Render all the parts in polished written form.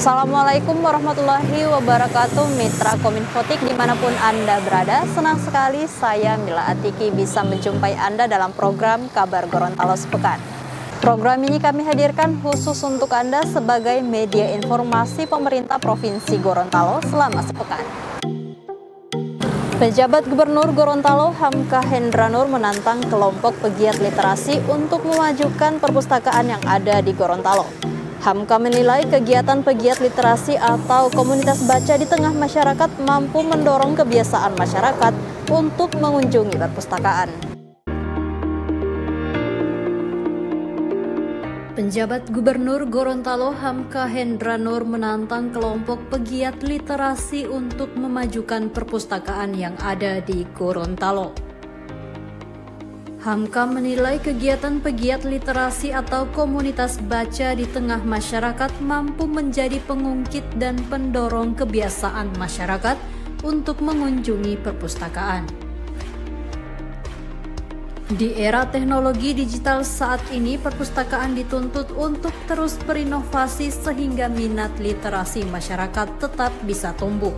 Assalamualaikum warahmatullahi wabarakatuh, Mitra Kominfotik dimanapun Anda berada. Senang sekali saya Mila Atiki bisa menjumpai Anda dalam program Kabar Gorontalo Sepekan. Program ini kami hadirkan khusus untuk Anda sebagai media informasi pemerintah Provinsi Gorontalo selama sepekan. Pejabat Gubernur Gorontalo Hamka Hendranur menantang kelompok pegiat literasi untuk memajukan perpustakaan yang ada di Gorontalo. Hamka menilai kegiatan pegiat literasi atau komunitas baca di tengah masyarakat mampu mendorong kebiasaan masyarakat untuk mengunjungi perpustakaan. Penjabat Gubernur Gorontalo Hamka Hendranur menantang kelompok pegiat literasi untuk memajukan perpustakaan yang ada di Gorontalo. Hamka menilai kegiatan pegiat literasi atau komunitas baca di tengah masyarakat mampu menjadi pengungkit dan pendorong kebiasaan masyarakat untuk mengunjungi perpustakaan. Di era teknologi digital saat ini, perpustakaan dituntut untuk terus berinovasi sehingga minat literasi masyarakat tetap bisa tumbuh.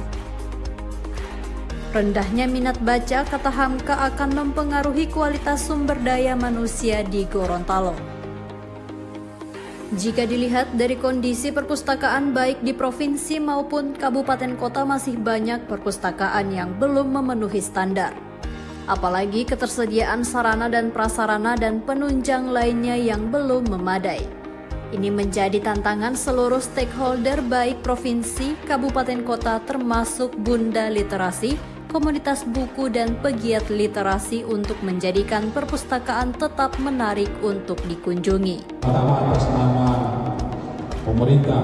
Rendahnya minat baca, kata Hamka, akan mempengaruhi kualitas sumber daya manusia di Gorontalo. Jika dilihat dari kondisi perpustakaan baik di provinsi maupun kabupaten kota, masih banyak perpustakaan yang belum memenuhi standar. Apalagi ketersediaan sarana dan prasarana dan penunjang lainnya yang belum memadai. Ini menjadi tantangan seluruh stakeholder baik provinsi, kabupaten kota termasuk Bunda Literasi, komunitas buku dan pegiat literasi untuk menjadikan perpustakaan tetap menarik untuk dikunjungi. Pertama, atas nama pemerintah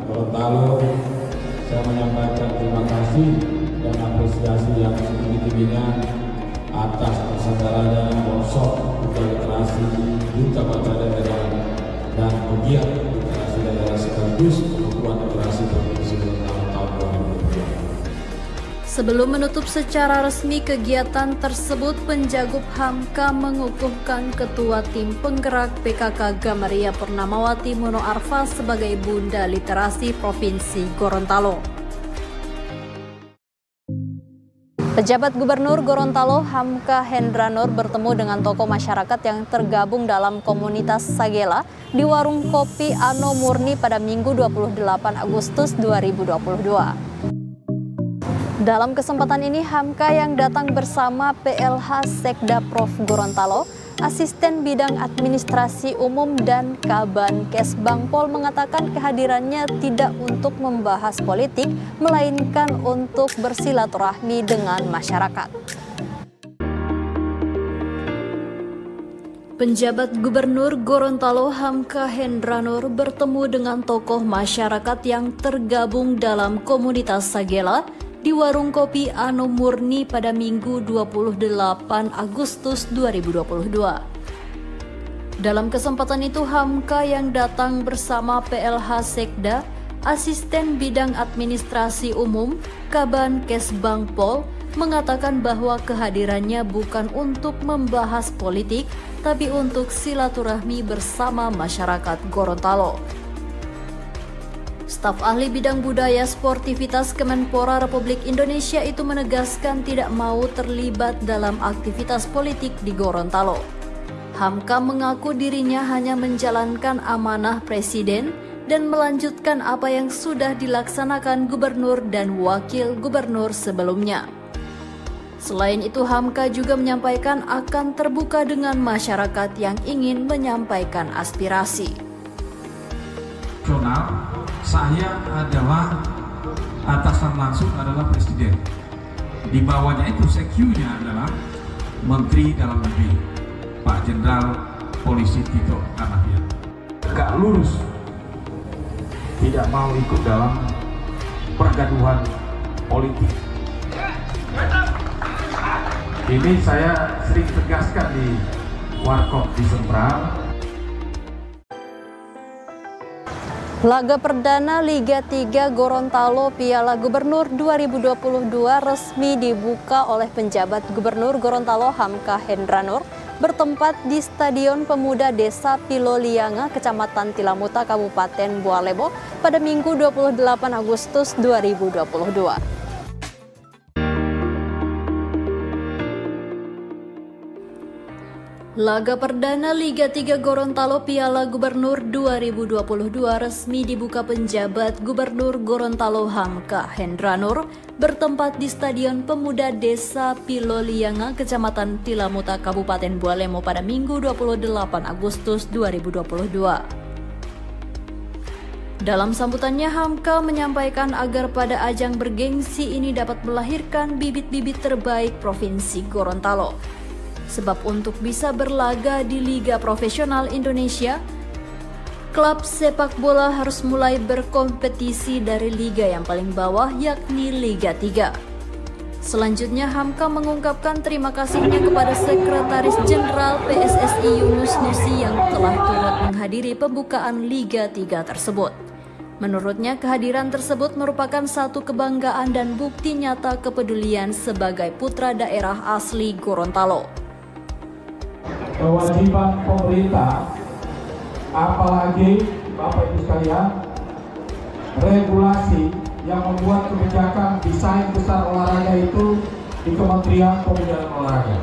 Gorontalo, saya menyampaikan terima kasih dan apresiasi yang setinggi-tingginya atas persaudaraan workshop Duta Literasi, Duta Baca Daerah, dan pegiat literasi daerah sekaligus Ketua Literasi Provinsi Gorontalo tahun 2022. Sebelum menutup secara resmi kegiatan tersebut, Penjagup Hamka mengukuhkan Ketua Tim Penggerak PKK Gamaria Purnamawati Mono Arfa sebagai Bunda Literasi Provinsi Gorontalo. Pejabat Gubernur Gorontalo Hamka Hendranur bertemu dengan tokoh masyarakat yang tergabung dalam komunitas Sagela di warung kopi Ano Murni pada Minggu 28 Agustus 2022. Dalam kesempatan ini, Hamka yang datang bersama PLH Sekda Prof Gorontalo, Asisten Bidang Administrasi Umum dan Kaban Kesbangpol mengatakan kehadirannya tidak untuk membahas politik, melainkan untuk bersilaturahmi dengan masyarakat. Penjabat Gubernur Gorontalo Hamka Hendranur bertemu dengan tokoh masyarakat yang tergabung dalam komunitas Sagela di warung kopi Ano Murni pada Minggu 28 Agustus 2022. Dalam kesempatan itu, Hamka yang datang bersama PLH Sekda, Asisten Bidang Administrasi Umum, Kaban Kesbangpol, mengatakan bahwa kehadirannya bukan untuk membahas politik, tapi untuk silaturahmi bersama masyarakat Gorontalo. Staf ahli bidang budaya sportivitas Kemenpora Republik Indonesia itu menegaskan tidak mau terlibat dalam aktivitas politik di Gorontalo. Hamka mengaku dirinya hanya menjalankan amanah Presiden dan melanjutkan apa yang sudah dilaksanakan Gubernur dan Wakil Gubernur sebelumnya. Selain itu, Hamka juga menyampaikan akan terbuka dengan masyarakat yang ingin menyampaikan aspirasi. Saya adalah atasan langsung adalah Presiden. Di bawahnya itu CQ-nya adalah Menteri Dalam Negeri, Pak Jenderal Polisi Tito Karnavian. Gak lurus, tidak mau ikut dalam pergaduhan politik. Ini saya sering tegaskan di Warkop di Sempral. Laga perdana Liga 3 Gorontalo Piala Gubernur 2022 resmi dibuka oleh Penjabat Gubernur Gorontalo Hamka Hendranur bertempat di Stadion Pemuda Desa Pilolianga, Kecamatan Tilamuta, Kabupaten Bualemo pada Minggu 28 Agustus 2022. Laga perdana Liga 3 Gorontalo Piala Gubernur 2022 resmi dibuka penjabat Gubernur Gorontalo Hamka Hendranur bertempat di Stadion Pemuda Desa Pilolianga, Kecamatan Tilamuta, Kabupaten Bualemo pada Minggu 28 Agustus 2022. Dalam sambutannya, Hamka menyampaikan agar pada ajang bergengsi ini dapat melahirkan bibit-bibit terbaik Provinsi Gorontalo. Sebab untuk bisa berlaga di Liga Profesional Indonesia, klub sepak bola harus mulai berkompetisi dari liga yang paling bawah, yakni Liga 3. Selanjutnya, Hamka mengungkapkan terima kasihnya kepada Sekretaris Jenderal PSSI Yunus Nusi yang telah turut menghadiri pembukaan Liga 3 tersebut. Menurutnya, kehadiran tersebut merupakan satu kebanggaan dan bukti nyata kepedulian sebagai putra daerah asli Gorontalo. Kewajiban pemerintah, apalagi Bapak Ibu sekalian, regulasi yang membuat kebijakan desain besar olahraga itu di Kementerian Pemuda dan Olahraga.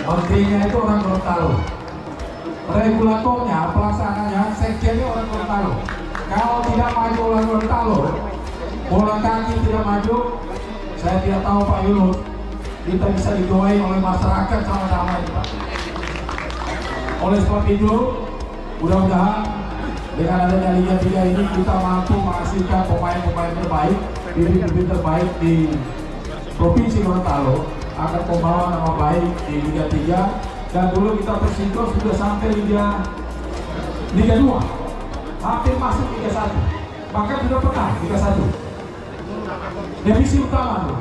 Menterinya itu orang Gorontalo, regulatornya, pelaksananya, sekjennya orang Gorontalo. Kalau tidak maju orang Gorontalo, bola kaki tidak maju, saya tidak tahu Pak Yunus, kita bisa didoain oleh masyarakat sama-sama ini Pak. Oleh sebab itu, mudah-mudahan dengan adanya Liga 3 ini kita mampu menghasilkan pemain-pemain terbaik, bibit-bibit terbaik di Provinsi Gorontalo akan membawa nama baik di Liga 3. Dan dulu kita bersinkron sudah sampai Liga 2, hampir masuk Liga 1, bahkan sudah pernah Liga 1. Divisi utama tuh.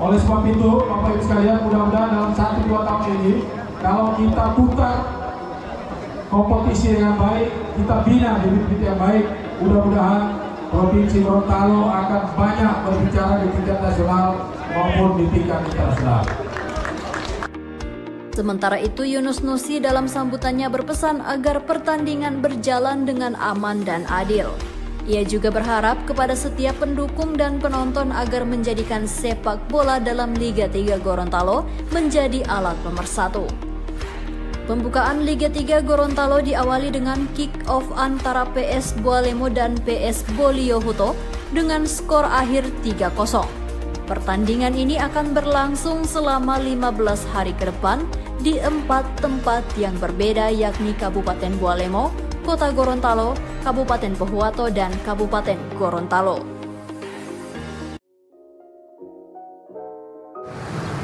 Oleh sebab itu, Bapak Ibu sekalian, mudah-mudahan dalam 1-2 tahun ini, kalau kita putar kompetisi dengan baik, kita bina bibit-bibit yang baik, mudah-mudahan Provinsi Gorontalo akan banyak berbicara di tingkat nasional maupun di tingkat internasional. Sementara itu, Yunus Nusi dalam sambutannya berpesan agar pertandingan berjalan dengan aman dan adil. Ia juga berharap kepada setiap pendukung dan penonton agar menjadikan sepak bola dalam Liga 3 Gorontalo menjadi alat pemersatu. Pembukaan Liga 3 Gorontalo diawali dengan kick-off antara PS Bualemo dan PS Boliohuto dengan skor akhir 3-0. Pertandingan ini akan berlangsung selama 15 hari ke depan di 4 tempat yang berbeda, yakni Kabupaten Bualemo, Kota Gorontalo, Kabupaten Pohuwato, dan Kabupaten Gorontalo.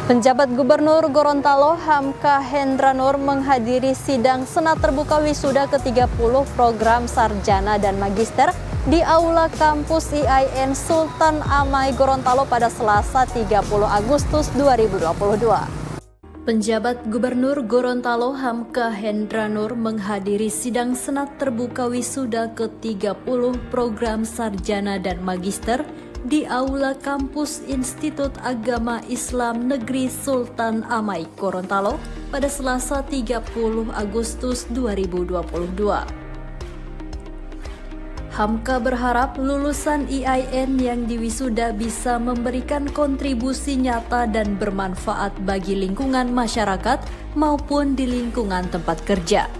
Penjabat Gubernur Gorontalo Hamka Hendranur menghadiri sidang Senat Terbuka Wisuda ke-30 Program Sarjana dan Magister di Aula Kampus IAIN Sultan Amai Gorontalo pada Selasa 30 Agustus 2022. Penjabat Gubernur Gorontalo Hamka Hendranur menghadiri sidang Senat Terbuka Wisuda ke-30 Program Sarjana dan Magister di Aula Kampus Institut Agama Islam Negeri Sultan Amai Gorontalo pada Selasa 30 Agustus 2022. Hamka berharap lulusan IAIN yang diwisuda bisa memberikan kontribusi nyata dan bermanfaat bagi lingkungan masyarakat maupun di lingkungan tempat kerja.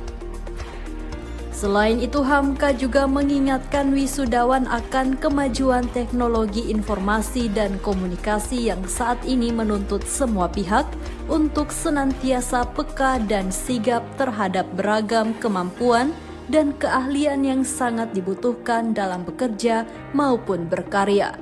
Selain itu, Hamka juga mengingatkan wisudawan akan kemajuan teknologi informasi dan komunikasi yang saat ini menuntut semua pihak untuk senantiasa peka dan sigap terhadap beragam kemampuan dan keahlian yang sangat dibutuhkan dalam bekerja maupun berkarya.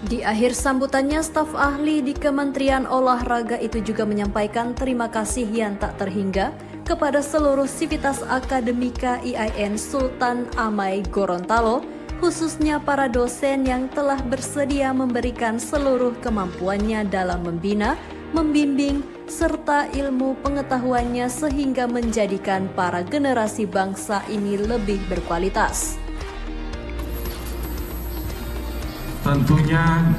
Di akhir sambutannya, staf ahli di Kementerian Olahraga itu juga menyampaikan terima kasih yang tak terhingga kepada seluruh sivitas akademika IAIN Sultan Amai Gorontalo, khususnya para dosen yang telah bersedia memberikan seluruh kemampuannya dalam membina, membimbing, serta ilmu pengetahuannya sehingga menjadikan para generasi bangsa ini lebih berkualitas. Tentunya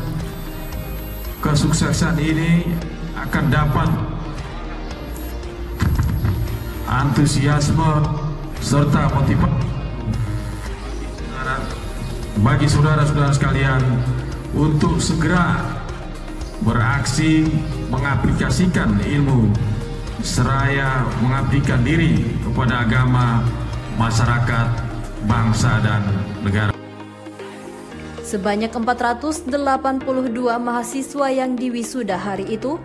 kesuksesan ini akan dapat antusiasme serta motivasi bagi saudara-saudara sekalian untuk segera beraksi mengaplikasikan ilmu seraya mengabdikan diri kepada agama, masyarakat, bangsa, dan negara. Sebanyak 482 mahasiswa yang diwisuda hari itu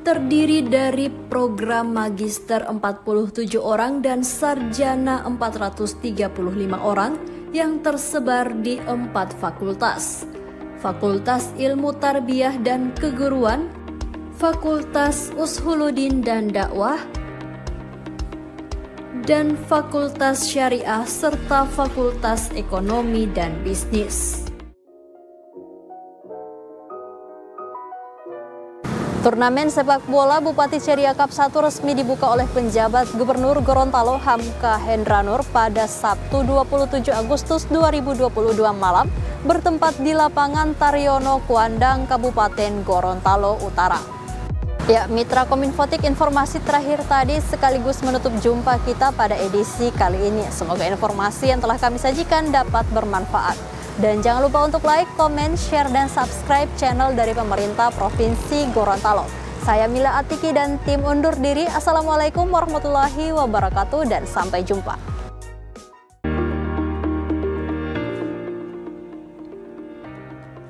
terdiri dari program magister 47 orang dan sarjana 435 orang yang tersebar di 4 fakultas. Fakultas Ilmu Tarbiyah dan Keguruan, Fakultas Ushuluddin dan Dakwah, dan Fakultas Syariah serta Fakultas Ekonomi dan Bisnis. Turnamen sepak bola Bupati Ceria Cup 1 resmi dibuka oleh penjabat Gubernur Gorontalo Hamka Hendranur pada Sabtu 27 Agustus 2022 malam bertempat di lapangan Taryono Kuandang, Kabupaten Gorontalo Utara. Ya, Mitra Kominfotik, informasi terakhir tadi sekaligus menutup jumpa kita pada edisi kali ini. Semoga informasi yang telah kami sajikan dapat bermanfaat. Dan jangan lupa untuk like, komen, share, dan subscribe channel dari pemerintah Provinsi Gorontalo. Saya Mila Atiki dan tim undur diri. Assalamualaikum warahmatullahi wabarakatuh dan sampai jumpa.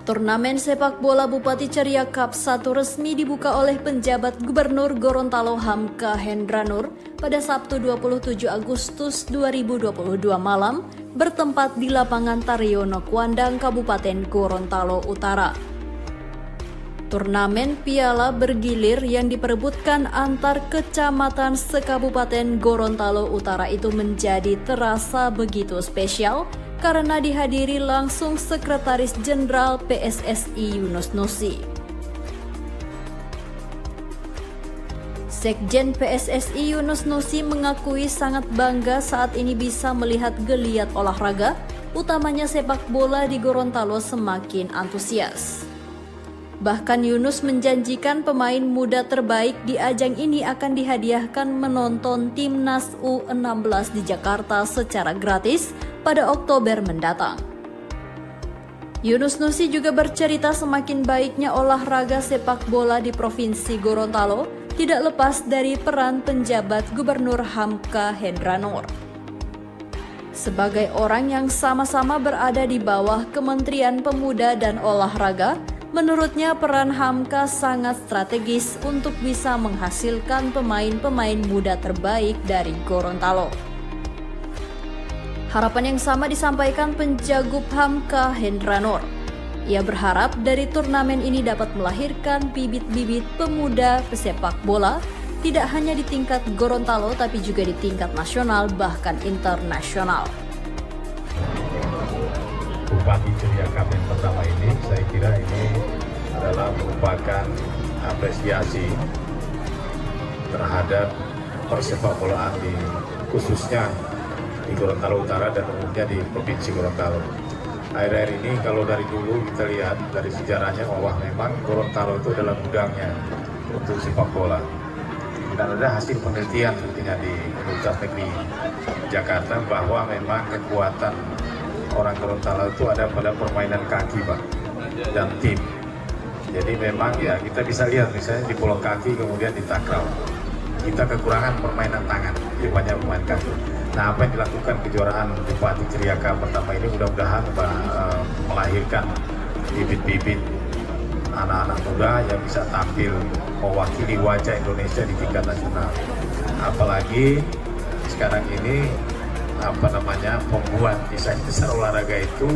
Turnamen sepak bola Bupati Ceria Cup 1 resmi dibuka oleh penjabat Gubernur Gorontalo Hamka Hendranur pada Sabtu 27 Agustus 2022 malam bertempat di lapangan Taryono Kuandang, Kabupaten Gorontalo Utara. Turnamen piala bergilir yang diperebutkan antar kecamatan sekabupaten Gorontalo Utara itu menjadi terasa begitu spesial karena dihadiri langsung Sekretaris Jenderal PSSI Yunus Nusi. Sekjen PSSI Yunus Nusi mengakui sangat bangga saat ini bisa melihat geliat olahraga, utamanya sepak bola di Gorontalo semakin antusias. Bahkan Yunus menjanjikan pemain muda terbaik di ajang ini akan dihadiahkan menonton Timnas U16 di Jakarta secara gratis pada Oktober mendatang. Yunus Nusi juga bercerita semakin baiknya olahraga sepak bola di Provinsi Gorontalo tidak lepas dari peran penjabat Gubernur Hamka Hendranur. Sebagai orang yang sama-sama berada di bawah Kementerian Pemuda dan Olahraga, menurutnya peran Hamka sangat strategis untuk bisa menghasilkan pemain-pemain muda terbaik dari Gorontalo. Harapan yang sama disampaikan penjagup Hamka Hendranur. Ia berharap dari turnamen ini dapat melahirkan bibit-bibit pemuda pesepak bola, tidak hanya di tingkat Gorontalo tapi juga di tingkat nasional bahkan internasional. Bupati Ceria Cup yang pertama ini, saya kira ini adalah merupakan apresiasi terhadap persepak bolaan khususnya di Gorontalo Utara dan umumnya di Provinsi Gorontalo. Akhir-akhir ini kalau dari dulu kita lihat dari sejarahnya bahwa memang Gorontalo itu adalah gudangnya untuk sepak bola. Dan ada hasil penelitian tentunya di Universitas Negeri Jakarta bahwa memang kekuatan orang Gorontalo itu ada pada permainan kaki, Pak, dan tim. Jadi memang ya kita bisa lihat misalnya di bola kaki kemudian di takraw. Kita kekurangan permainan tangan, jadi banyak pemain kaki. Nah, apa yang dilakukan kejuaraan Bupati Ceria Cup pertama ini mudah-mudahan melahirkan bibit-bibit anak-anak muda yang bisa tampil mewakili wajah Indonesia di tingkat nasional. Apalagi sekarang ini pembuat desain besar olahraga itu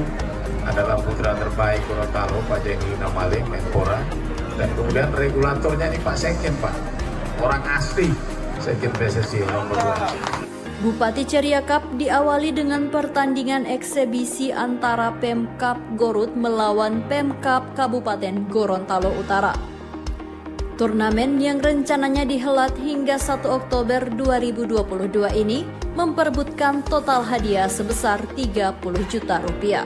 adalah putra terbaik Gorontalo, Pak Jainuddin Amalim, Menpora, dan kemudian regulatornya ini Pak Sekjen, Pak, orang asli Sekjen PSSI nomor 2. Bupati Ceria Cup diawali dengan pertandingan eksebisi antara Pemkab Gorut melawan Pemkab Kabupaten Gorontalo Utara. Turnamen yang rencananya dihelat hingga 1 Oktober 2022 ini memperebutkan total hadiah sebesar 30 juta rupiah.